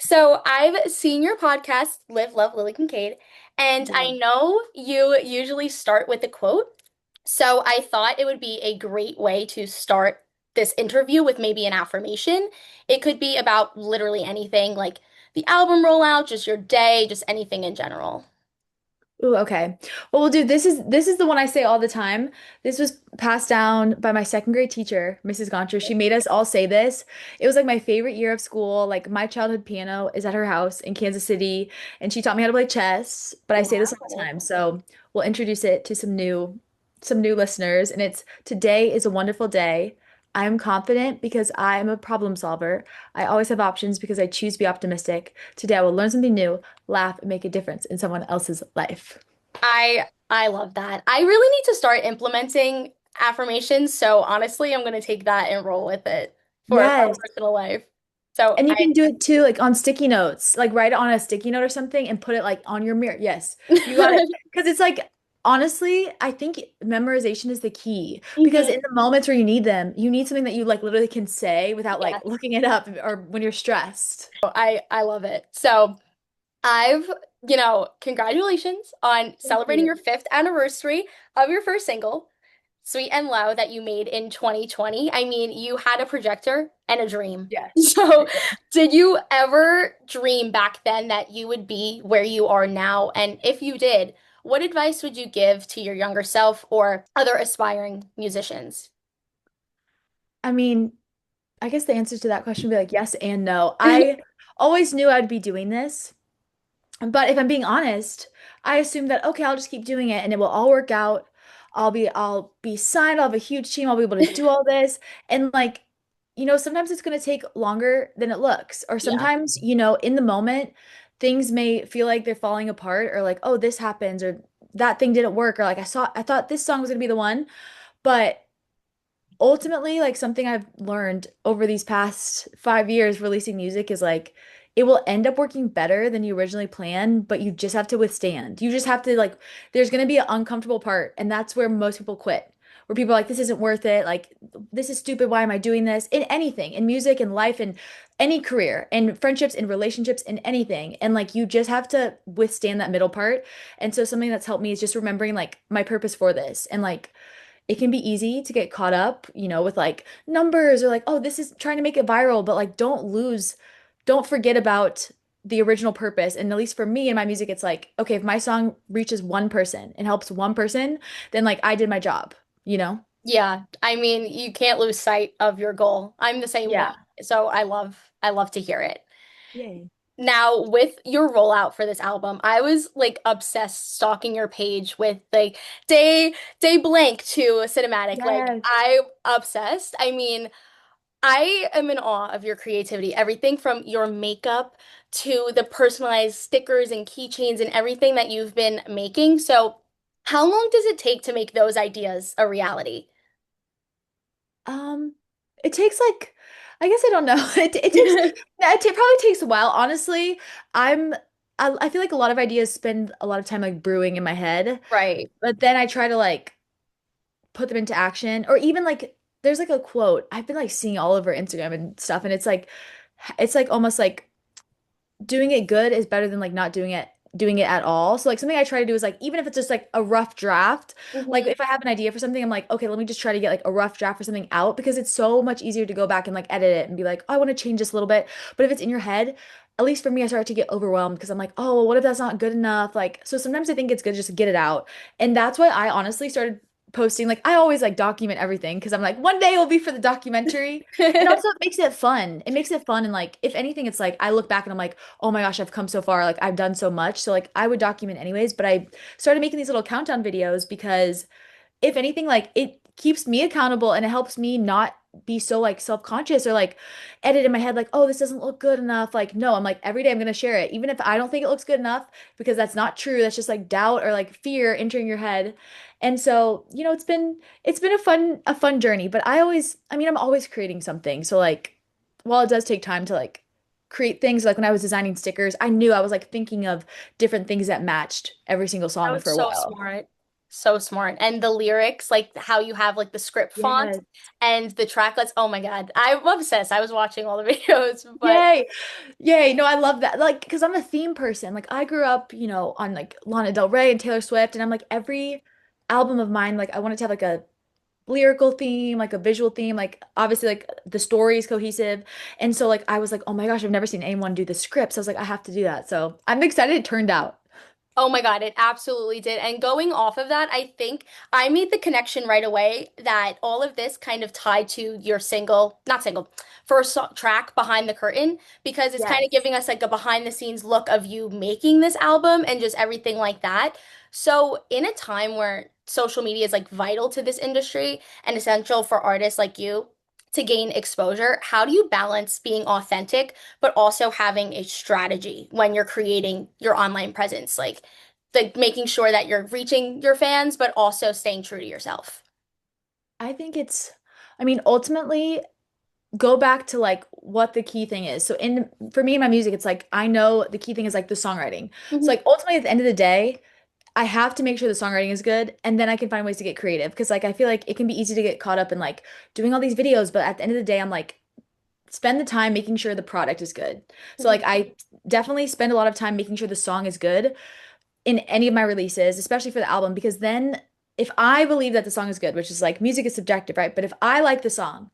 So I've seen your podcast, Live, Love, Lily Kincade, and I Yes. know you usually start with a quote. So I thought it would be a great way to start this interview with maybe an affirmation. It could be about literally anything, like the album rollout, just your day, just anything in general. Ooh, okay. Well, we'll do this is the one I say all the time. This was passed down by my second grade teacher, Mrs. Goncher. She made us all say this. It was like my favorite year of school. Like my childhood piano is at her house in Kansas City, and she taught me how to play chess. But I say this all the Wow. time. So we'll introduce it to some new listeners. And it's today is a wonderful day. I am confident because I am a problem solver. I always have options because I choose to be optimistic. Today I will learn something new, laugh, and make a difference in someone else's life. I love that. I really need to start implementing affirmations, so honestly, I'm gonna take that and roll with it for my Yes. personal life. So And you I can do it too, like on sticky notes, like write it on a sticky note or something and put it like on your mirror. Yes, you got it. Because it's like, honestly, I think memorization is the key because Mhm. in the moments where you need them, you need something that you like literally can say without like Yes. looking it up or when you're stressed. I love it. So I've, congratulations on Thank celebrating you. your fifth anniversary of your first single, Sweet and Low, that you made in 2020. I mean, you had a projector and a dream. Yes. So, did you ever dream back then that you would be where you are now? And if you did, what advice would you give to your younger self or other aspiring musicians? I mean, I guess the answer to that question would be like yes and no. I always knew I'd be doing this. But if I'm being honest, I assumed that okay, I'll just keep doing it and it will all work out. I'll be signed, I'll have a huge team, I'll be able to do all this. And like, sometimes it's gonna take longer than it looks. Or Yeah. sometimes, in the moment, things may feel like they're falling apart or like, oh, this happens or that thing didn't work, or like I thought this song was gonna be the one. But ultimately, like something I've learned over these past 5 years releasing music is like it will end up working better than you originally planned, but you just have to withstand. You just have to like there's gonna be an uncomfortable part, and that's where most people quit. Where people are like, this isn't worth it, like this is stupid, why am I doing this? In anything, in music, in life, in any career, in friendships, in relationships, in anything. And like you just have to withstand that middle part. And so something that's helped me is just remembering like my purpose for this and like it can be easy to get caught up, with like numbers or like, oh, this is trying to make it viral, but like don't forget about the original purpose. And at least for me in my music, it's like, okay, if my song reaches one person and helps one person, then like I did my job, you know? Yeah, I mean, you can't lose sight of your goal. I'm the same way. Yeah. So I love to hear it. Yay. Now, with your rollout for this album, I was like obsessed stalking your page with like day blank to cinematic. Like Yes. I'm obsessed. I mean, I am in awe of your creativity. Everything from your makeup to the personalized stickers and keychains and everything that you've been making. So, how long does it take to make those ideas a reality? Um, it takes like, I guess I don't know. It probably takes a while. Honestly, I'm, I feel like a lot of ideas spend a lot of time like brewing in my head, Right. but then I try to like put them into action or even like there's like a quote I've been like seeing all over Instagram and stuff and it's like almost like doing it good is better than like not doing it at all. So like something I try to do is like even if it's just like a rough draft, like Mhm. if I have an idea for something, I'm like, okay, let me just try to get like a rough draft for something out because it's so much easier to go back and like edit it and be like, oh, I want to change this a little bit. But if it's in your head, at least for me, I start to get overwhelmed because I'm like, oh, well, what if that's not good enough? Like, so sometimes I think it's good just to get it out. And that's why I honestly started posting, like, I always like document everything because I'm like, one day it will be for the documentary. And also it makes it fun. It makes it fun. And like, if anything, it's like I look back and I'm like, oh my gosh, I've come so far. Like I've done so much. So like I would document anyways, but I started making these little countdown videos because if anything, like it keeps me accountable and it helps me not be so like self-conscious or like edit in my head like, oh, this doesn't look good enough. Like, no, I'm like every day I'm gonna share it, even if I don't think it looks good enough, because that's not true. That's just like doubt or like fear entering your head. And so, it's been a fun journey, but I mean, I'm always creating something. So like while it does take time to like create things, like when I was designing stickers, I knew I was like thinking of different things that matched every single That song was for a so while. smart. So smart. And the lyrics, like how you have like the script font Yes. and the tracklets. Oh my God. I'm obsessed. I was watching all the videos, but Yay. Yay. No, I love that. Like, because I'm a theme person. Like, I grew up, on like Lana Del Rey and Taylor Swift. And I'm like, every album of mine, like, I wanted to have like a lyrical theme, like a visual theme, like, obviously, like, the story is cohesive. And so, like, I was like, oh my gosh, I've never seen anyone do the scripts. I was like, I have to do that. So I'm excited it turned out. oh my God, it absolutely did. And going off of that, I think I made the connection right away that all of this kind of tied to your single, not single, track Behind the Curtain, because it's kind of Yes. giving us like a behind the scenes look of you making this album and just everything like that. So, in a time where social media is like vital to this industry and essential for artists like you to gain exposure, how do you balance being authentic but also having a strategy when you're creating your online presence? Like making sure that you're reaching your fans, but also staying true to yourself. I think I mean, ultimately, go back to like what the key thing is. So for me in my music, it's like I know the key thing is like the songwriting. So Mhm. like ultimately at the end of the day, I have to make sure the songwriting is good and then I can find ways to get creative because like I feel like it can be easy to get caught up in like doing all these videos, but at the end of the day, I'm like spend the time making sure the product is good. So like Mhm. I definitely spend a lot of time making sure the song is good in any of my releases, especially for the album, because then if I believe that the song is good, which is like music is subjective, right? But if I like the song,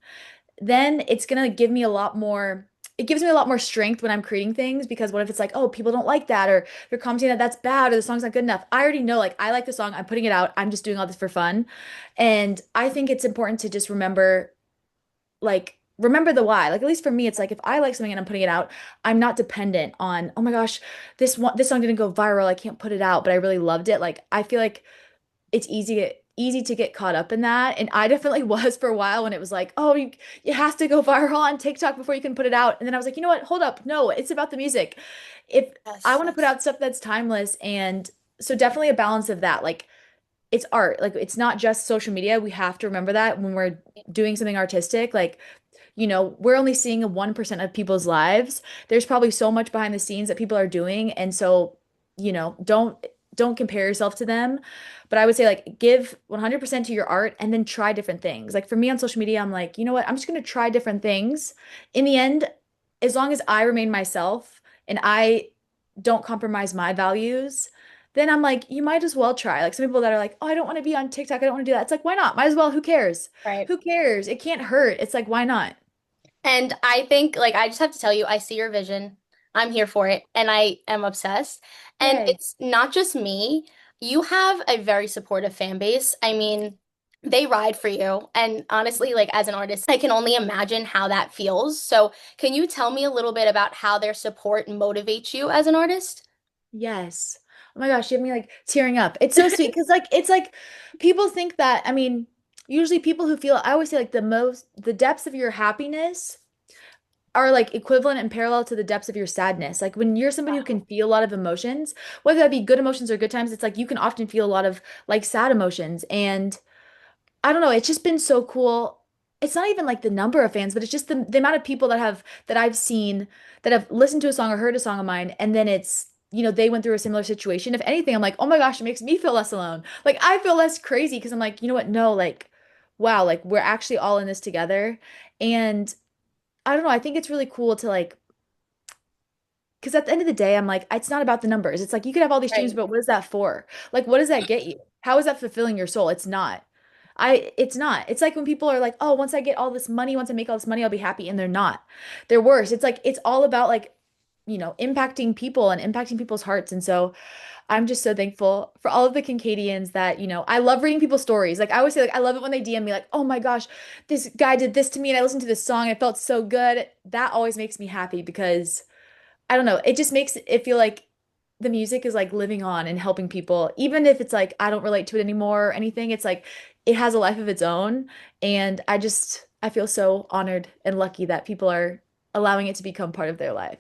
then it's gonna give me a lot more. It gives me a lot more strength when I'm creating things because what if it's like, oh, people don't like that, or they're commenting that that's bad, or the song's not good enough. I already know, like, I like the song, I'm putting it out, I'm just doing all this for fun. And I think it's important to just remember the why. Like, at least for me, it's like if I like something and I'm putting it out, I'm not dependent on, oh my gosh, this song didn't go viral, I can't put it out, but I really loved it. Like, I feel like it's easy to get caught up in that. And I definitely was for a while when it was like, oh, it has to go viral on TikTok before you can put it out. And then I was like, you know what? Hold up. No, it's about the music. If I Yes. want to put out stuff that's timeless, and so definitely a balance of that. Like it's art. Like it's not just social media. We have to remember that when we're doing something artistic. Like we're only seeing a 1% of people's lives. There's probably so much behind the scenes that people are doing. And so, don't compare yourself to them. But I would say like give 100% to your art and then try different things. Like for me on social media, I'm like, you know what? I'm just going to try different things. In the end, as long as I remain myself and I don't compromise my values, then I'm like, you might as well try. Like some people that are like, oh, I don't want to be on TikTok. I don't want to do that. It's like, why not? Might as well. Who cares? Right. Who cares? It can't hurt. It's like, why not? And I think, like, I just have to tell you, I see your vision. I'm here for it, and I am obsessed. And Yay. it's not just me. You have a very supportive fan base. I mean, they ride for you. And honestly, like, as an artist, I can only imagine how that feels. So, can you tell me a little bit about how their support motivates you as an artist? Yes. Oh my gosh, you have me like tearing up. It's so sweet because like it's like people think that, I mean, usually people who feel, I always say like the depths of your happiness are like equivalent and parallel to the depths of your sadness. Like when you're somebody who can feel a lot of emotions, whether that be good emotions or good times, it's like you can often feel a lot of like sad emotions. And I don't know, it's just been so cool. It's not even like the number of fans, but it's just the amount of people that I've seen that have listened to a song or heard a song of mine, and then they went through a similar situation. If anything, I'm like, oh my gosh, it makes me feel less alone. Like I feel less crazy because I'm like, you know what? No, like, wow, like we're actually all in this together. And I don't know, I think it's really cool to like because at the end of the day, I'm like, it's not about the numbers. It's like you could have all these streams, Right. but what is that for? Like, what does that get you? How is that fulfilling your soul? It's not. It's not. It's like when people are like, oh, once I get all this money, once I make all this money, I'll be happy. And they're not. They're worse. It's like, it's all about like, impacting people and impacting people's hearts. And so I'm just so thankful for all of the Kincadians that, I love reading people's stories. Like I always say, like, I love it when they DM me, like, oh my gosh, this guy did this to me and I listened to this song. I felt so good. That always makes me happy because I don't know. It just makes it feel like the music is like living on and helping people, even if it's like I don't relate to it anymore or anything. It's like it has a life of its own. And I feel so honored and lucky that people are allowing it to become part of their life.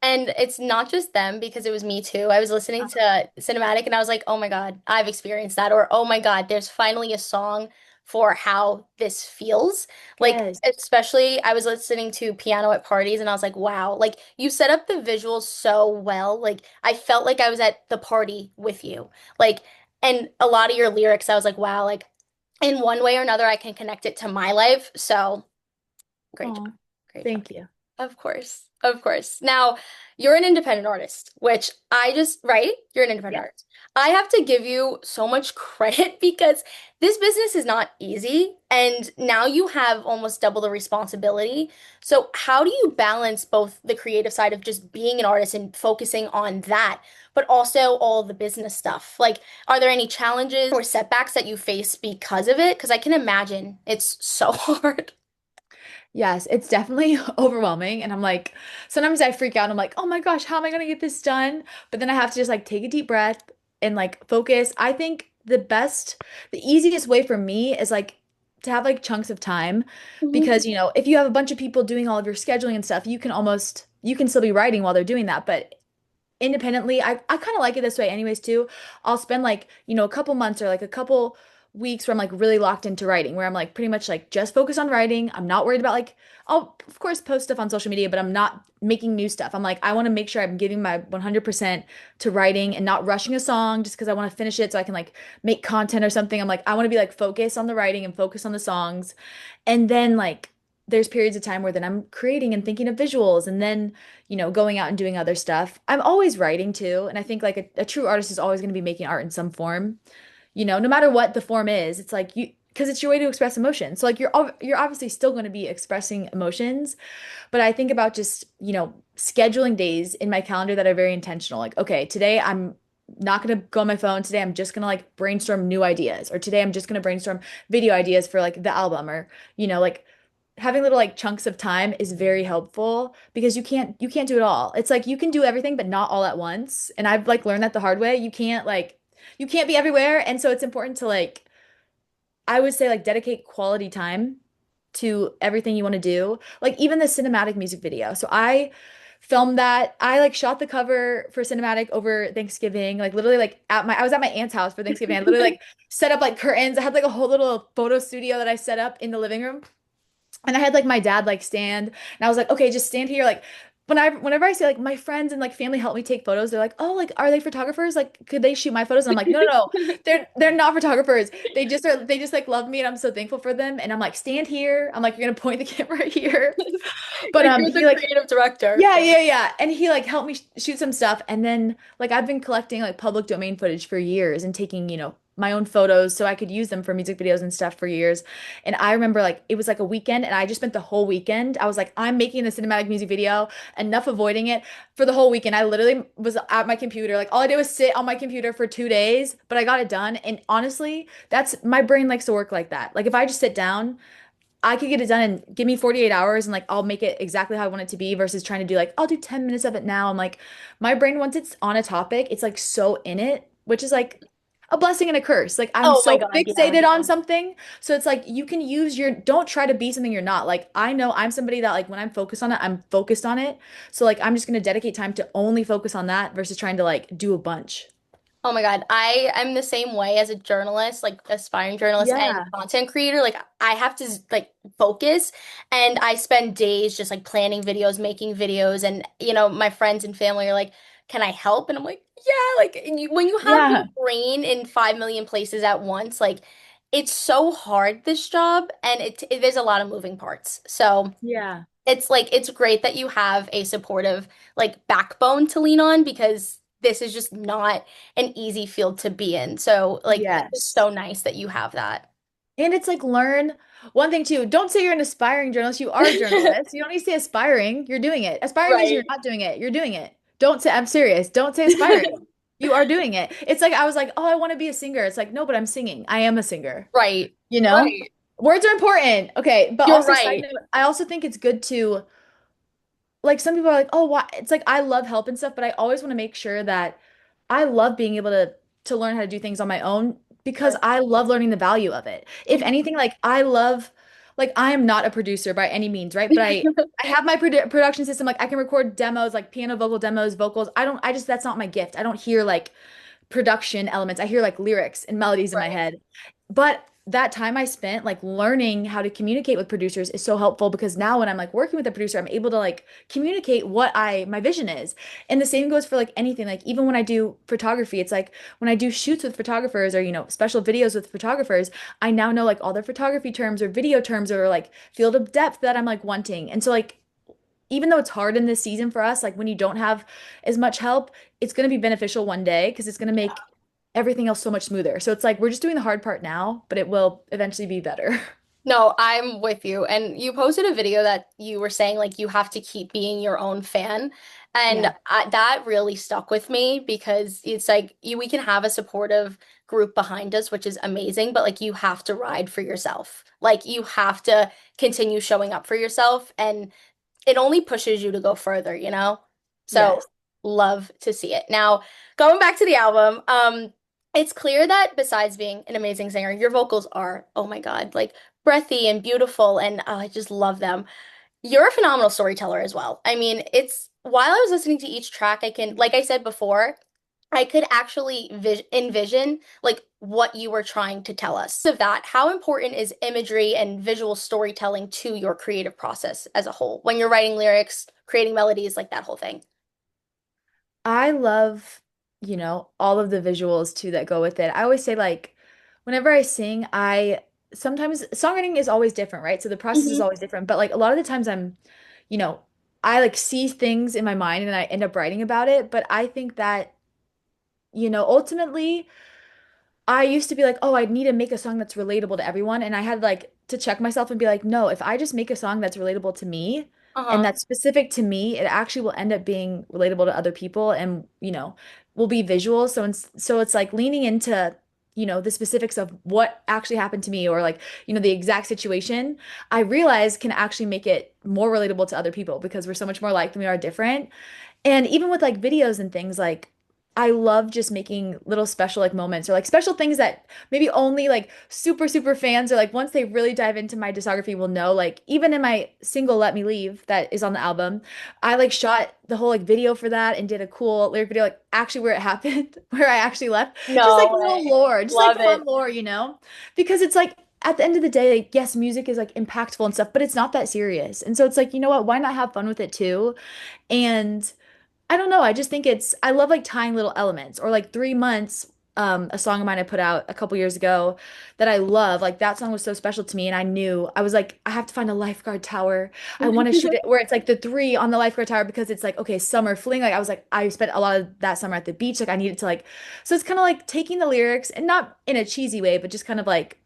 And it's not just them because it was me too. I was listening to Cinematic and I was like, oh my God, I've experienced that. Or, oh my God, there's finally a song for how this feels. Like, Yes. especially, I was listening to Piano at Parties and I was like, wow, like you set up the visuals so well. Like, I felt like I was at the party with you. Like, And a lot of your lyrics, I was like, wow, like in one way or another, I can connect it to my life. So great job. Oh, Great job. thank you. Of course. Of course. Now, you're an independent artist, which right? You're an independent Yeah. artist. I have to give you so much credit because this business is not easy. And now you have almost double the responsibility. So, how do you balance both the creative side of just being an artist and focusing on that, but also all the business stuff? Like, are there any challenges or setbacks that you face because of it? Because I can imagine it's so hard. Yes, it's definitely overwhelming. And I'm like, sometimes I freak out. I'm like, oh my gosh, how am I gonna get this done? But then I have to just like take a deep breath and like focus. I think the easiest way for me is like to have like chunks of time because, if you have a bunch of people doing all of your scheduling and stuff, you can still be writing while they're doing that. But independently, I kind of like it this way anyways too. I'll spend like, a couple months or like a couple weeks where I'm like really locked into writing, where I'm like pretty much like just focus on writing. I'm not worried about like I'll of course post stuff on social media, but I'm not making new stuff. I'm like I want to make sure I'm giving my 100% to writing and not rushing a song just because I want to finish it so I can like make content or something. I'm like I want to be like focused on the writing and focus on the songs. And then like there's periods of time where then I'm creating and thinking of visuals and then going out and doing other stuff. I'm always writing too. And I think like a true artist is always going to be making art in some form, no matter what the form is. It's like because it's your way to express emotion. So like you're obviously still going to be expressing emotions, but I think about just, scheduling days in my calendar that are very intentional. Like, okay, today I'm not going to go on my phone. Today I'm just going to like brainstorm new ideas, or today I'm just going to brainstorm video ideas for like the album, or, like having little like chunks of time is very helpful because you can't do it all. It's like you can do everything but not all at once. And I've like learned that the hard way. You can't be everywhere. And so it's important to like I would say like dedicate quality time to everything you want to do. Like even the cinematic music video. So I filmed that. I like shot the cover for cinematic over Thanksgiving. Like literally like I was at my aunt's house for Thanksgiving. I literally like set up like curtains. I had like a whole little photo studio that I set up in the living room. And I had like my dad like stand, and I was like, okay, just stand here. Like whenever I say like my friends and like family help me take photos, they're like, oh, like are they photographers? Like could they shoot my photos? And I'm like, no, no, no, they're not photographers. They just like love me, and I'm so thankful for them. And I'm like, stand here. I'm like, you're gonna point the camera here. But Like you're the he like creative director. yeah, yeah, yeah. And he like helped me sh shoot some stuff. And then like I've been collecting like public domain footage for years and taking, my own photos so I could use them for music videos and stuff for years. And I remember like it was like a weekend and I just spent the whole weekend. I was like, I'm making the cinematic music video, enough avoiding it for the whole weekend. I literally was at my computer. Like all I did was sit on my computer for 2 days, but I got it done. And honestly, that's my brain likes to work like that. Like if I just sit down, I could get it done and give me 48 hours and like I'll make it exactly how I want it to be versus trying to do like I'll do 10 minutes of it now. I'm like my brain once it's on a topic, it's like so in it, which is like a blessing and a curse. Like I'm Oh my so God, yeah. fixated on something. So it's like you can use your don't try to be something you're not. Like I know I'm somebody that like when I'm focused on it, I'm focused on it. So like I'm just going to dedicate time to only focus on that versus trying to like do a bunch. Oh my God. I'm the same way as a journalist, like aspiring journalist and Yeah. content creator. Like I have to like focus and I spend days just like planning videos, making videos and my friends and family are like, "Can I help?" And I'm like, "Yeah." Like and when you have your Yeah. brain in 5 million places at once, like it's so hard this job and there's a lot of moving parts. So Yeah. it's like it's great that you have a supportive like backbone to lean on because this is just not an easy field to be in. So like it's Yes. so nice that you have that. And it's like learn one thing too. Don't say you're an aspiring journalist. You are a journalist. You don't need to say aspiring. You're doing it. Aspiring means you're Right. not doing it. You're doing it. Don't say, I'm serious. Don't say aspiring. You are doing it. It's like I was like, oh, I want to be a singer. It's like, no, but I'm singing. I am a singer. Right. You know? Right. Words are important. Okay. But You're also, side right. note, I also think it's good to like some people are like, oh, why? It's like I love help and stuff, but I always want to make sure that I love being able to learn how to do things on my own because Sure. I love learning the value of it. If anything, like I am not a producer by any means, right? But I have my production system. Like I can record demos, like piano, vocal demos, vocals. I just that's not my gift. I don't hear like production elements. I hear like lyrics and melodies in my Right. head. But that time I spent like learning how to communicate with producers is so helpful because now when I'm like working with a producer, I'm able to like communicate what my vision is. And the same goes for like anything. Like even when I do photography, it's like when I do shoots with photographers or, special videos with photographers, I now know like all their photography terms or video terms or like field of depth that I'm like wanting. And so like even though it's hard in this season for us, like when you don't have as much help, it's going to be beneficial one day because it's going to make everything else so much smoother. So it's like we're just doing the hard part now, but it will eventually be better. No, I'm with you. And you posted a video that you were saying like you have to keep being your own fan. And Yeah. that really stuck with me because it's like we can have a supportive group behind us, which is amazing, but like you have to ride for yourself. Like you have to continue showing up for yourself and it only pushes you to go further, you know? So Yes. love to see it. Now, going back to the album, it's clear that besides being an amazing singer, your vocals are, oh my God, like breathy and beautiful, and I just love them. You're a phenomenal storyteller as well. I mean, it's while I was listening to each track, I can, like I said before, I could actually envision like what you were trying to tell us. Of that, how important is imagery and visual storytelling to your creative process as a whole when you're writing lyrics, creating melodies, like that whole thing? I love, all of the visuals too that go with it. I always say like whenever I sing, I sometimes songwriting is always different, right? So the process is Hmm. always different, but like a lot of the times you know, I like see things in my mind and I end up writing about it, but I think that, ultimately I used to be like, oh, I need to make a song that's relatable to everyone. And I had like to check myself and be like, no, if I just make a song that's relatable to me and Uh-huh. that's specific to me, it actually will end up being relatable to other people and, will be visual. So it's like leaning into, the specifics of what actually happened to me or like, the exact situation, I realize can actually make it more relatable to other people because we're so much more alike than we are different. And even with like videos and things like I love just making little special like moments or like special things that maybe only like super super fans or like once they really dive into my discography will know. Like even in my single Let Me Leave that is on the album, I like shot the whole like video for that and did a cool lyric video like actually where it happened, where I actually left. Just like No little way. lore, just like Love fun it. lore, Because it's like at the end of the day, like, yes, music is like impactful and stuff, but it's not that serious. And so it's like, you know what, why not have fun with it too? And I don't know. I just think I love like tying little elements or like 3 months. A song of mine I put out a couple years ago that I love. Like that song was so special to me. And I was like, I have to find a lifeguard tower. I want to shoot it where it's like the three on the lifeguard tower because it's like, okay, summer fling. Like I was like, I spent a lot of that summer at the beach. Like I needed to like, so it's kind of like taking the lyrics and not in a cheesy way, but just kind of like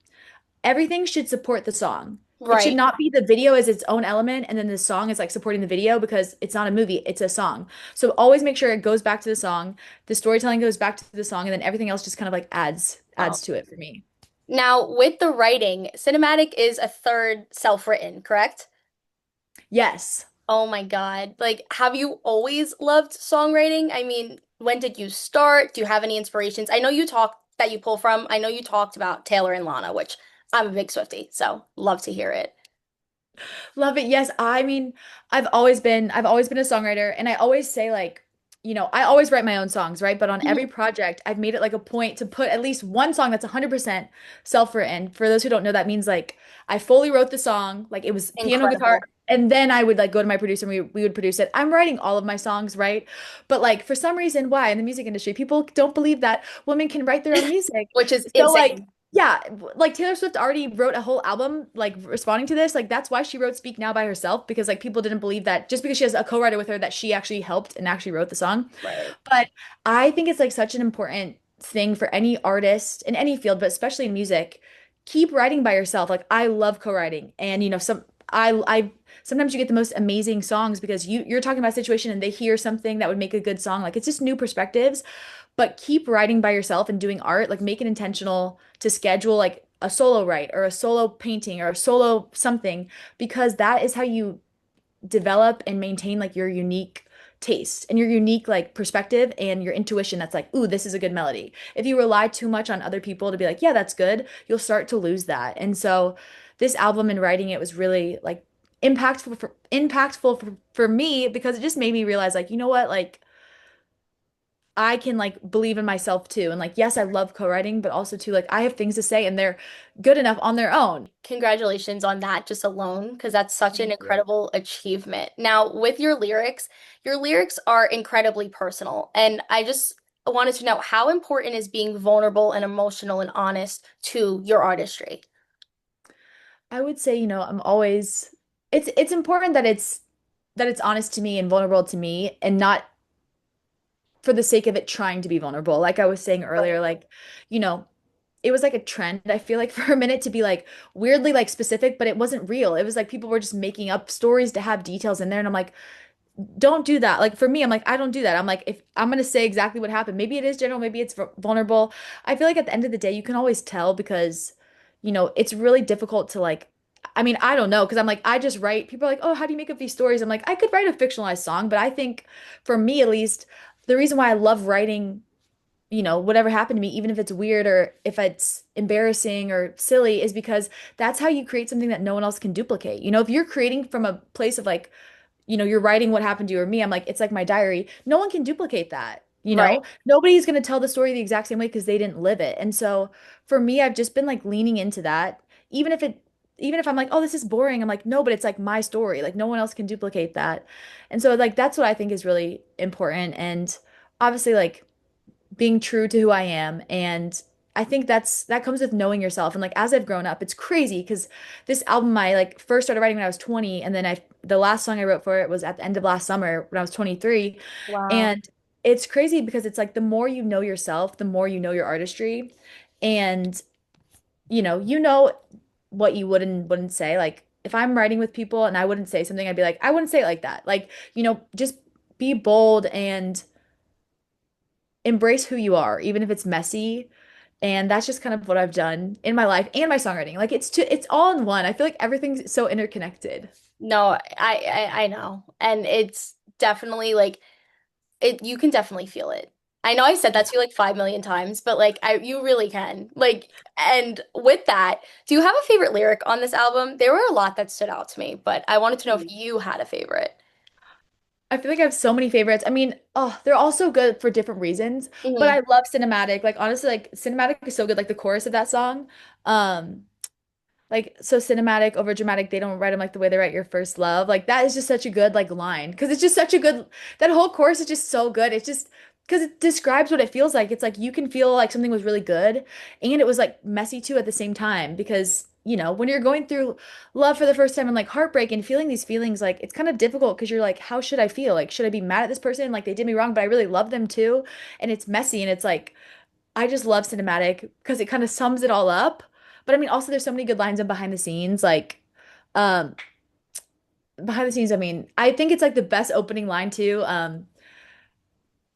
everything should support the song. It should Right. not be the video as its own element and then the song is like supporting the video because it's not a movie, it's a song. So always make sure it goes back to the song, the storytelling goes back to the song, and then everything else just kind of like adds Oh. to it for me. Now, with the writing, cinematic is a third self-written, correct? Yes. Oh my God. Like, have you always loved songwriting? I mean, when did you start? Do you have any inspirations? I know you talked that you pull from. I know you talked about Taylor and Lana, which I'm a big Swiftie, so love to hear it. Love it. Yes, I mean, I've always been a songwriter and I always say like, I always write my own songs, right? But on every Mhm. project, I've made it like a point to put at least one song that's 100% self-written. For those who don't know, that means like I fully wrote the song, like it was piano, guitar, Incredible. and then I would like go to my producer and we would produce it. I'm writing all of my songs, right? But like for some reason, why in the music industry, people don't believe that women can write their own music. Which is So like insane. yeah, like Taylor Swift already wrote a whole album like responding to this. Like that's why she wrote Speak Now by herself because like people didn't believe that just because she has a co-writer with her that she actually helped and actually wrote the song. Right. But I think it's like such an important thing for any artist in any field, but especially in music. Keep writing by yourself. Like I love co-writing and I sometimes you get the most amazing songs because you're talking about a situation and they hear something that would make a good song. Like it's just new perspectives. But keep writing by yourself and doing art, like make it intentional to schedule like a solo write or a solo painting or a solo something, because that is how you develop and maintain like your unique taste and your unique like perspective and your intuition that's like, ooh, this is a good melody. If you rely too much on other people to be like, yeah, that's good, you'll start to lose that. And so this album and writing it was really like impactful for me because it just made me realize like, you know what, like I can like believe in myself too. And like, yes, I love co-writing, but also too, like I have things to say and they're good enough on their own. Congratulations on that just alone, because that's such an Thank you. incredible achievement. Now, with your lyrics are incredibly personal, and I just wanted to know how important is being vulnerable and emotional and honest to your artistry? I would say, I'm always it's important that it's honest to me and vulnerable to me and not for the sake of it trying to be vulnerable. Like I was saying earlier, Right. like, you know, it was like a trend, I feel like, for a minute to be like weirdly like specific, but it wasn't real. It was like people were just making up stories to have details in there. And I'm like, don't do that. Like for me, I'm like, I don't do that. I'm like, if I'm gonna say exactly what happened, maybe it is general, maybe it's vulnerable. I feel like at the end of the day, you can always tell because, it's really difficult to like, I mean, I don't know, because I'm like, I just write. People are like, oh, how do you make up these stories? I'm like, I could write a fictionalized song, but I think for me at least, the reason why I love writing whatever happened to me, even if it's weird or if it's embarrassing or silly, is because that's how you create something that no one else can duplicate. If you're creating from a place of like, you're writing what happened to you or me, I'm like, it's like my diary. No one can duplicate that. Right. Nobody's going to tell the story the exact same way because they didn't live it. And so for me, I've just been like leaning into that. Even if it, even if I'm like, oh, this is boring, I'm like, no, but it's like my story. Like no one else can duplicate that. And so like that's what I think is really important. And obviously like being true to who I am. And I think that comes with knowing yourself. And like as I've grown up, it's crazy because this album I like first started writing when I was 20, and then the last song I wrote for it was at the end of last summer when I was 23. Wow. And it's crazy because it's like the more you know yourself, the more you know your artistry. And you know what you would and wouldn't say. Like if I'm writing with people and I wouldn't say something, I'd be like, I wouldn't say it like that. Like, just be bold and embrace who you are, even if it's messy. And that's just kind of what I've done in my life and my songwriting. Like it's all in one. I feel like everything's so interconnected. No, I know. And it's definitely like it you can definitely feel it. I know I said that to you like 5 million times, but like I you really can. Like, and with that, do you have a favorite lyric on this album? There were a lot that stood out to me, but I wanted to know if you had a favorite. I feel like I have so many favorites. I mean, oh, they're all so good for different reasons, but Hmm. I love cinematic. Like honestly, like cinematic is so good. Like the chorus of that song. Um, Like so cinematic over dramatic, they don't write them like the way they write your first love. Like that is just such a good like line because it's just such a good that whole chorus is just so good. It's just because it describes what it feels like. It's like you can feel like something was really good and it was like messy too at the same time because when you're going through love for the first time and like heartbreak and feeling these feelings, like it's kind of difficult because you're like, how should I feel? Like, should I be mad at this person? Like they did me wrong, but I really love them too. And it's messy and it's like I just love cinematic because it kind of sums it all up. But I mean, also there's so many good lines in behind the scenes. Like, um, behind the scenes, I mean, I think it's like the best opening line too.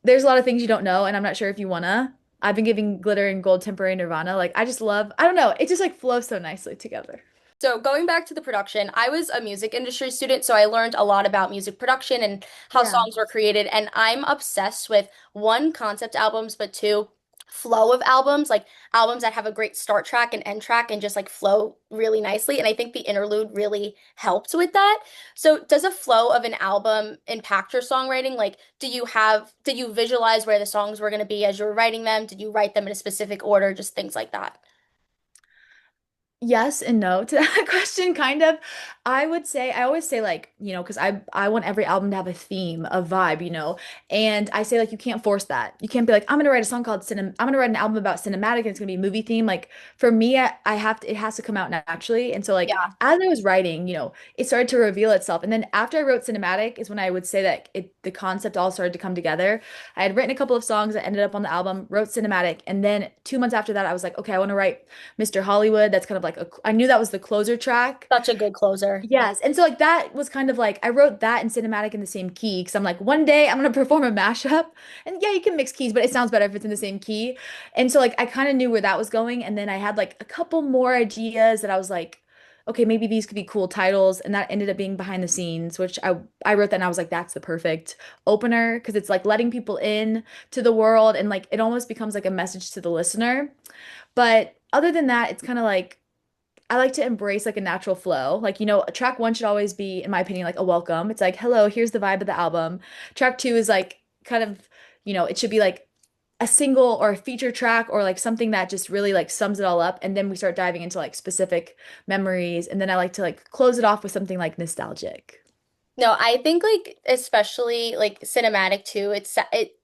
There's a lot of things you don't know, and I'm not sure if you wanna. I've been giving glitter and gold temporary Nirvana. Like, I just love, I don't know, it just like flows so nicely together. So going back to the production, I was a music industry student, so I learned a lot about music production and how Yeah. songs were created. And I'm obsessed with one, concept albums, but two, flow of albums, like albums that have a great start track and end track and just like flow really nicely. And I think the interlude really helped with that. So does a flow of an album impact your songwriting? Like, did you visualize where the songs were going to be as you were writing them? Did you write them in a specific order? Just things like that. Yes and no to that question, kind of. I would say, I always say like, because I want every album to have a theme, a vibe, and I say like you can't force that. You can't be like, I'm gonna write a song called I'm gonna write an album about cinematic and it's gonna be movie theme. Like for me, I have to, it has to come out naturally. And so like Yeah, as I was writing, it started to reveal itself. And then after I wrote cinematic is when I would say that the concept all started to come together. I had written a couple of songs that ended up on the album, wrote cinematic, and then 2 months after that, I was like, okay, I want to write Mr. Hollywood. That's kind of like I knew that was the closer track. such a good closer. Yes. And so like that was kind of like I wrote that and cinematic in the same key because I'm like one day I'm gonna perform a mashup. And yeah, you can mix keys, but it sounds better if it's in the same key. And so like I kind of knew where that was going. And then I had like a couple more ideas that I was like, okay, maybe these could be cool titles. And that ended up being behind the scenes, which I wrote that and I was like, that's the perfect opener because it's like letting people in to the world and like it almost becomes like a message to the listener. But other than that, it's kind of like I like to embrace like a natural flow. Like, track one should always be, in my opinion, like a welcome. It's like, hello, here's the vibe of the album. Track two is like kind of, it should be like a single or a feature track or like something that just really like sums it all up. And then we start diving into like specific memories. And then I like to like close it off with something like nostalgic. No, I think like especially like cinematic too. It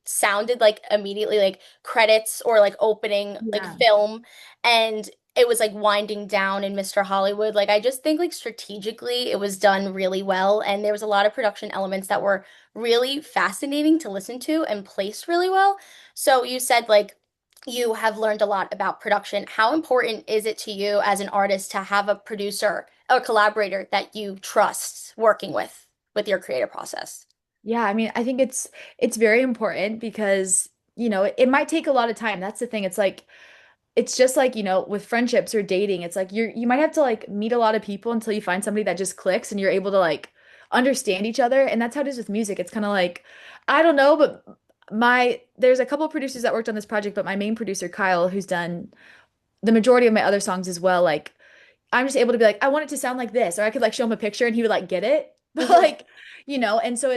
sounded like immediately like credits or like opening like Yeah. film, and it was like winding down in Mr. Hollywood. Like I just think like strategically it was done really well, and there was a lot of production elements that were really fascinating to listen to and placed really well. So you said like you have learned a lot about production. How important is it to you as an artist to have a producer or collaborator that you trust working with your creative process? Yeah, I mean, I think it's very important because, it might take a lot of time. That's the thing. It's like it's just like, with friendships or dating, it's like you might have to like meet a lot of people until you find somebody that just clicks and you're able to like understand each other. And that's how it is with music. It's kind of like, I don't know, but there's a couple of producers that worked on this project, but my main producer, Kyle, who's done the majority of my other songs as well, like I'm just able to be like, I want it to sound like this, or I could like show him a picture and he would like get it. But Mhm. like, and so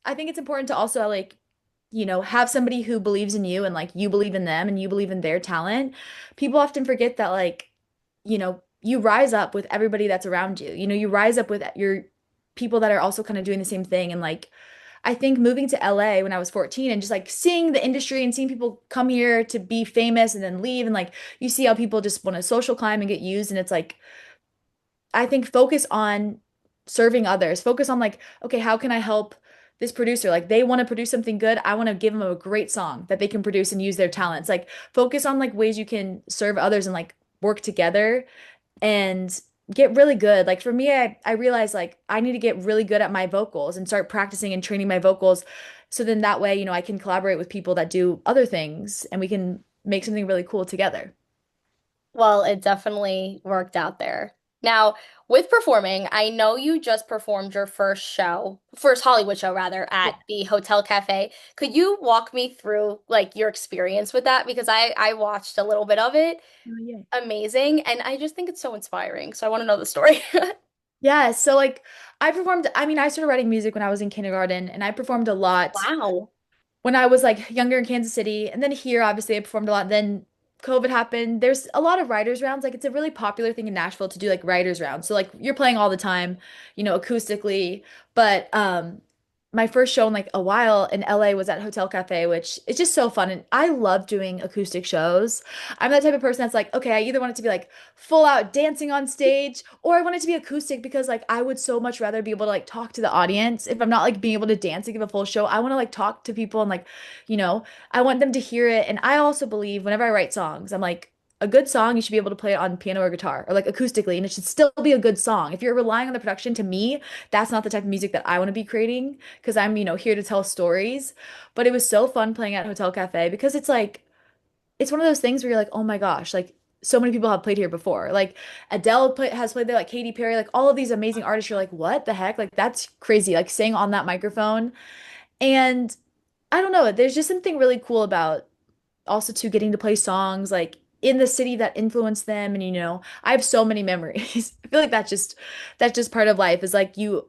I think it's important to also like, have somebody who believes in you and like you believe in them and you believe in their talent. People often forget that like, you rise up with everybody that's around you. You rise up with your people that are also kind of doing the same thing. And like, I think moving to LA when I was 14 and just like seeing the industry and seeing people come here to be famous and then leave and like you see how people just want to social climb and get used and it's like I think focus on serving others. Focus on like, okay, how can I help this producer? Like they want to produce something good. I want to give them a great song that they can produce and use their talents. Like focus on like ways you can serve others and like work together and get really good. Like for me, I realized like I need to get really good at my vocals and start practicing and training my vocals. So then that way, I can collaborate with people that do other things and we can make something really cool together. Well, it definitely worked out there. Now, with performing, I know you just performed your first Hollywood show rather, Yeah. at the Hotel Cafe. Could you walk me through like your experience with that? Because I watched a little bit of it. Oh, yeah. Amazing, and I just think it's so inspiring. So I want to know the story. Yeah, so like I mean, I started writing music when I was in kindergarten and I performed a lot Wow. when I was like younger in Kansas City. And then here, obviously, I performed a lot. Then COVID happened. There's a lot of writers rounds. Like it's a really popular thing in Nashville to do like writers rounds. So like you're playing all the time, acoustically. But my first show in like a while in LA was at Hotel Cafe, which is just so fun. And I love doing acoustic shows. I'm that type of person that's like, okay, I either want it to be like full out dancing on stage or I want it to be acoustic because like I would so much rather be able to like talk to the audience. If I'm not like being able to dance and give a full show, I want to like talk to people and like, you know, I want them to hear it. And I also believe whenever I write songs, I'm like, a good song, you should be able to play it on piano or guitar or like acoustically, and it should still be a good song. If you're relying on the production, to me, that's not the type of music that I want to be creating because I'm, here to tell stories. But it was so fun playing at Hotel Cafe because it's like, it's one of those things where you're like, oh my gosh, like so many people have played here before. Like has played there, like Katy Perry, like all of these amazing artists. You're like, what the heck? Like that's crazy. Like saying on that microphone. And I don't know, there's just something really cool about also to getting to play songs like in the city that influenced them. And I have so many memories. I feel like that's just part of life is like you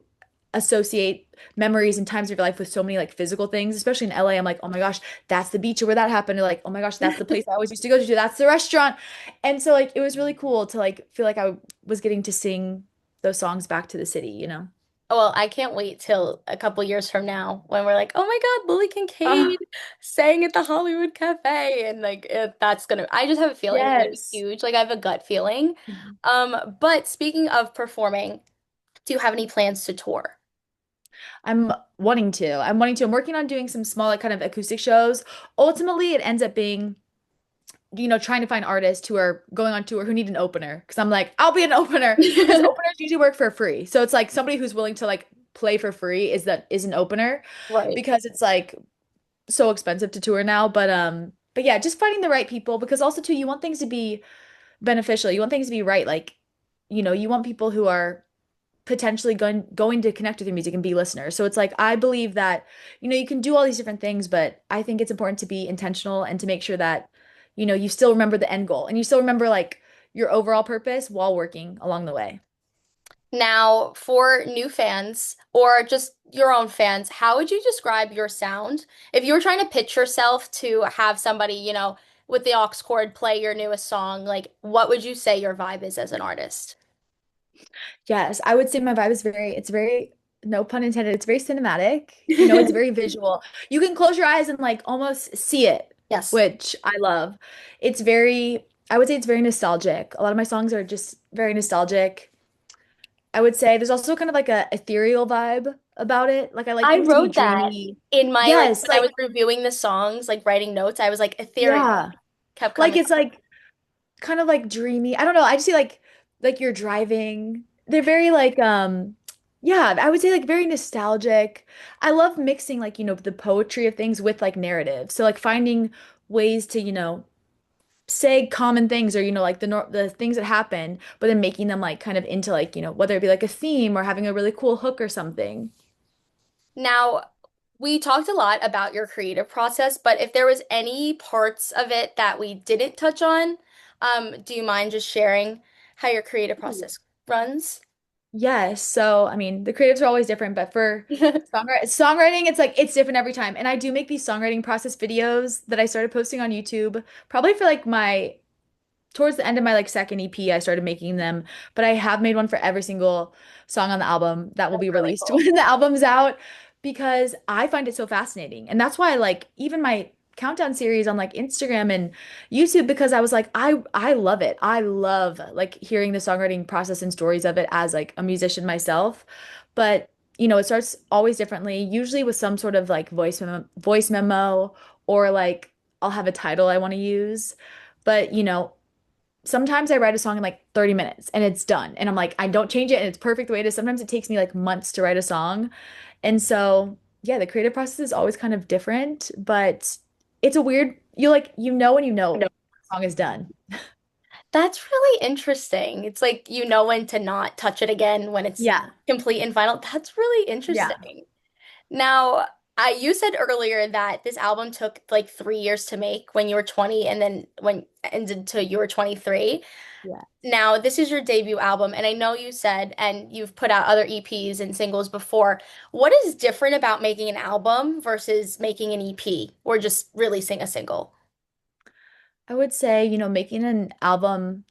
associate memories and times of your life with so many like physical things, especially in LA. I'm like, oh my gosh, that's the beach where that happened. Or like, oh my gosh, that's the place I always used to go to. That's the restaurant. And so like it was really cool to like feel like I was getting to sing those songs back to the city. Well, I can't wait till a couple years from now when we're like, oh my God, Lily Ah, Kincade sang at the Hollywood Cafe. And like that's gonna, I just have a feeling it's gonna be yes. huge. Like I have a gut feeling. But speaking of performing, do you have any plans to tour? I'm working on doing some small like kind of acoustic shows. Ultimately, it ends up being trying to find artists who are going on tour who need an opener. Because I'm like, I'll be an opener. Because openers usually work for free. So it's like somebody who's willing to like play for free is an opener Right. because it's like so expensive to tour now. But yeah, just finding the right people because also too, you want things to be beneficial. You want things to be right. Like, you want people who are potentially going to connect with your music and be listeners. So it's like I believe that you can do all these different things, but I think it's important to be intentional and to make sure that you still remember the end goal and you still remember like your overall purpose while working along the way. Now, for new fans or just your own fans, how would you describe your sound? If you were trying to pitch yourself to have somebody, with the aux cord play your newest song, like what would you say your vibe is as an artist? Yes, I would say my vibe is it's very, no pun intended, it's very cinematic. It's very visual. You can close your eyes and like almost see it, Yes. which I love. I would say it's very nostalgic. A lot of my songs are just very nostalgic. I would say there's also kind of like a ethereal vibe about it. Like I like I things to be wrote that dreamy. in my Yes, when I was like reviewing the songs, like writing notes, I was like ethereal yeah. kept Like coming. it's like kind of like dreamy. I don't know. I just see like you're driving. They're very like yeah, I would say like very nostalgic. I love mixing like, the poetry of things with like narrative. So like finding ways to, say common things or like the things that happen, but then making them like kind of into like, whether it be like a theme or having a really cool hook or something. Now, we talked a lot about your creative process, but if there was any parts of it that we didn't touch on, do you mind just sharing how your creative process runs? Yes. So, I mean, the creatives are always different, but for songwriting, it's like it's different every time. And I do make these songwriting process videos that I started posting on YouTube, probably for like my towards the end of my like second EP, I started making them, but I have made one for every single song on the album that will That's be really released cool. when the album's out because I find it so fascinating. And that's why I like even my countdown series on like Instagram and YouTube because I was like I love it. I love like hearing the songwriting process and stories of it as like a musician myself. But it starts always differently, usually with some sort of like voice memo or like I'll have a title I want to use. But sometimes I write a song in like 30 minutes and it's done. And I'm like, I don't change it and it's perfect the way it is. Sometimes it takes me like months to write a song. And so, yeah, the creative process is always kind of different, but it's a weird, when you know No. the song is done. That's really interesting. It's like you know when to not touch it again when it's Yeah. complete and final. That's really Yeah. interesting. Now, you said earlier that this album took like 3 years to make when you were 20 and then when ended to you were 23. Yeah. Now, this is your debut album, and I know you said, and you've put out other EPs and singles before. What is different about making an album versus making an EP or just releasing a single? I would say, making an album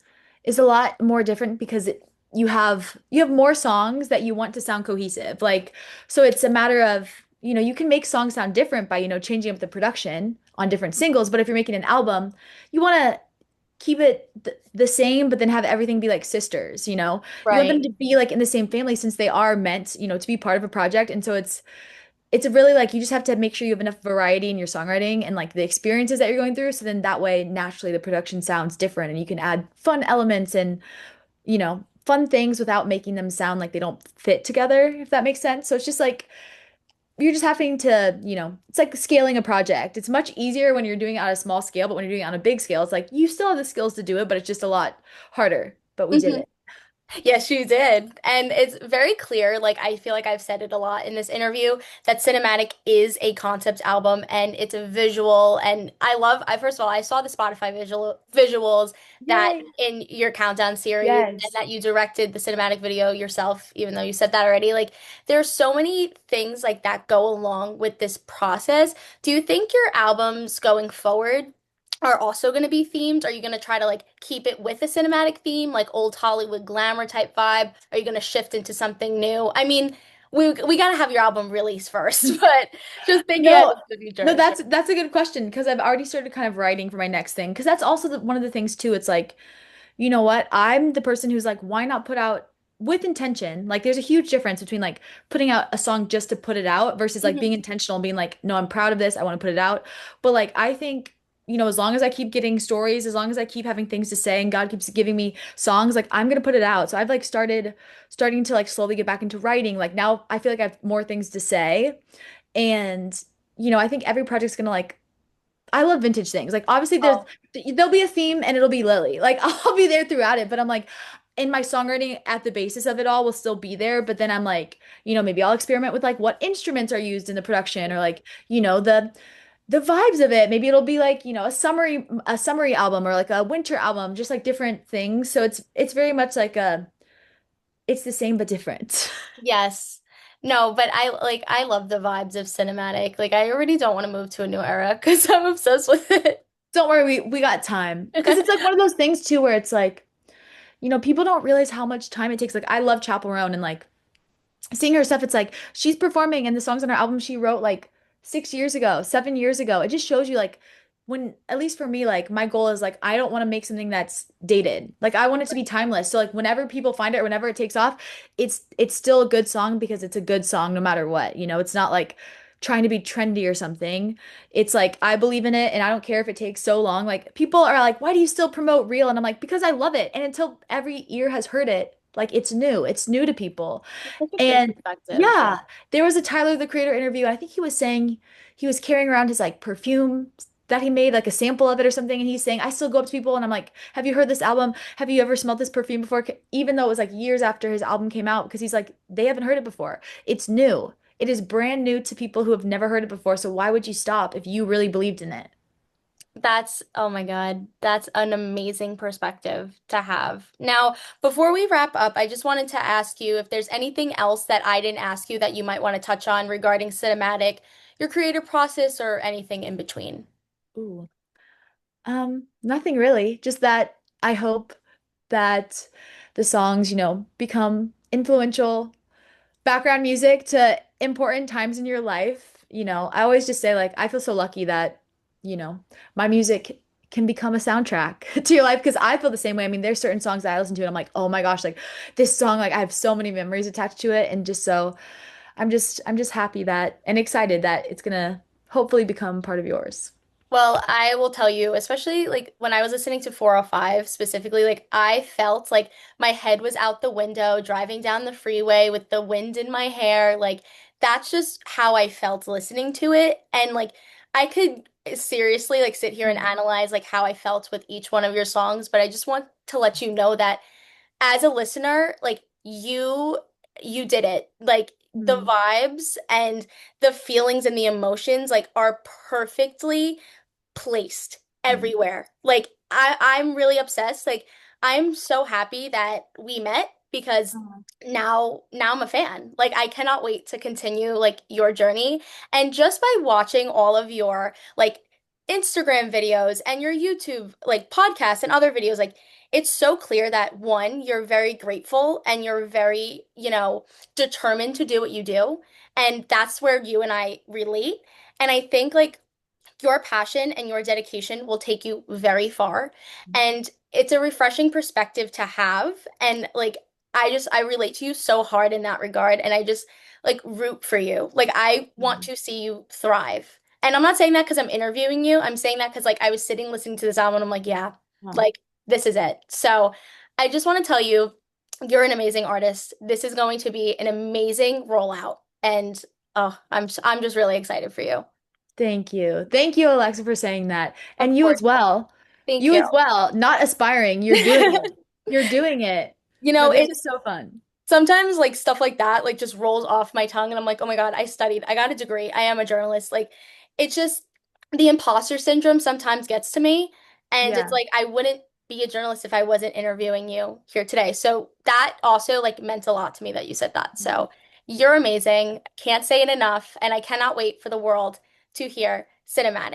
is a lot more different because you have more songs that you want to sound cohesive. Like, so it's a matter of, you can make songs sound different by, changing up the production on different singles, but if you're making an album, you want to keep it the same, but then have everything be like sisters, you know? You want them Right. to be like in the same family since they are meant, to be part of a project. And so it's a really like you just have to make sure you have enough variety in your songwriting and like the experiences that you're going through. So then that way, naturally, the production sounds different and you can add fun elements and, fun things without making them sound like they don't fit together, if that makes sense. So it's just like you're just having to, it's like scaling a project. It's much easier when you're doing it on a small scale, but when you're doing it on a big scale, it's like you still have the skills to do it, but it's just a lot harder. But we did it. Yes, you did. And it's very clear, like I feel like I've said it a lot in this interview, that Cinematic is a concept album and it's a visual. And I first of all, I saw the Spotify visuals that Yay. in your countdown series and Yes. that you directed the cinematic video yourself, even though you said that already. Like there's so many things like that go along with this process. Do you think your albums going forward are also going to be themed? Are you going to try to like keep it with a cinematic theme, like old Hollywood glamour type vibe? Are you going to shift into something new? I mean, we got to have your album release first, but just thinking ahead No, into the no, future. that's a good question because I've already started kind of writing for my next thing. Because that's also one of the things too. It's like, you know what? I'm the person who's like, why not put out with intention? Like, there's a huge difference between like putting out a song just to put it out versus like being Mhm. intentional and being like, no, I'm proud of this. I want to put it out. But like, I think, as long as I keep getting stories, as long as I keep having things to say and God keeps giving me songs, like I'm gonna put it out. So I've like starting to like slowly get back into writing. Like now I feel like I have more things to say. And, I think every project's gonna like I love vintage things. Like obviously Oh. there'll be a theme and it'll be Lily. Like I'll be there throughout it, but I'm like in my songwriting at the basis of it all will still be there, but then I'm like, maybe I'll experiment with like what instruments are used in the production or like, the vibes of it. Maybe it'll be like, a summery album or like a winter album, just like different things. So it's very much like a it's the same but different. Yes. No, but I love the vibes of cinematic. Like I already don't want to move to a new era because I'm obsessed with it. Don't worry, we got time. Because it's like one of those things too where it's like, people don't realize how much time it takes. Like I love Chappell Roan and like seeing her stuff, it's like she's performing and the songs on her album she wrote like 6 years ago, 7 years ago. It just shows you like when, at least for me, like my goal is like I don't want to make something that's dated. Like I want it to be timeless. So like whenever people find it, or whenever it takes off, it's still a good song because it's a good song no matter what. It's not like trying to be trendy or something. It's like I believe in it and I don't care if it takes so long. Like people are like, "Why do you still promote Real?" And I'm like, "Because I love it." And until every ear has heard it, like it's new. It's new to people. It's such a good And perspective. yeah, there was a Tyler the Creator interview. I think he was saying he was carrying around his like perfume that he made, like a sample of it or something. And he's saying, I still go up to people and I'm like, have you heard this album? Have you ever smelled this perfume before? Even though it was like years after his album came out, because he's like, they haven't heard it before. It's new. It is brand new to people who have never heard it before. So why would you stop if you really believed in it? Oh my God, that's an amazing perspective to have. Now, before we wrap up, I just wanted to ask you if there's anything else that I didn't ask you that you might want to touch on regarding cinematic, your creative process, or anything in between. Ooh. Nothing really. Just that I hope that the songs, become influential background music to important times in your life. I always just say like I feel so lucky that, you know, my music can become a soundtrack to your life because I feel the same way. I mean, there's certain songs that I listen to and I'm like, "Oh my gosh, like this song like I have so many memories attached to it." And just so I'm just happy that and excited that it's gonna hopefully become part of yours. Well, I will tell you, especially like when I was listening to 405 specifically, like I felt like my head was out the window driving down the freeway with the wind in my hair. Like that's just how I felt listening to it. And like I could seriously like sit here and analyze like how I felt with each one of your songs, but I just want to let you know that as a listener, like you did it. Like the Mhm. vibes and the feelings and the emotions like are perfectly placed Mhm. everywhere. Like I'm really obsessed. Like I'm so happy that we met because Oh, now I'm a fan. Like I cannot wait to continue like your journey. And just by watching all of your like Instagram videos and your YouTube like podcasts and other videos, like it's so clear that one, you're very grateful and you're very, determined to do what you do. And that's where you and I relate. And I think like your passion and your dedication will take you very far. And it's a refreshing perspective to have. And like, I relate to you so hard in that regard. And I just like root for you. Like, I want mhm. to see you thrive. And I'm not saying that because I'm interviewing you. I'm saying that because like I was sitting listening to this album and I'm like, yeah, Oh, like this is it. So I just want to tell you, you're an amazing artist. This is going to be an amazing rollout. And oh, I'm just really excited for you. thank you. Thank you, Alexa, for saying that. Of And you course. as well. Thank You you. as well. Not aspiring. You're doing it. You're doing it. No, this is It's so fun. sometimes like stuff like that like just rolls off my tongue and I'm like, "Oh my God, I studied. I got a degree. I am a journalist." Like it's just the imposter syndrome sometimes gets to me and it's Yeah. like I wouldn't be a journalist if I wasn't interviewing you here today. So that also like meant a lot to me that you said that. So you're amazing. Can't say it enough and I cannot wait for the world to hear cinematic.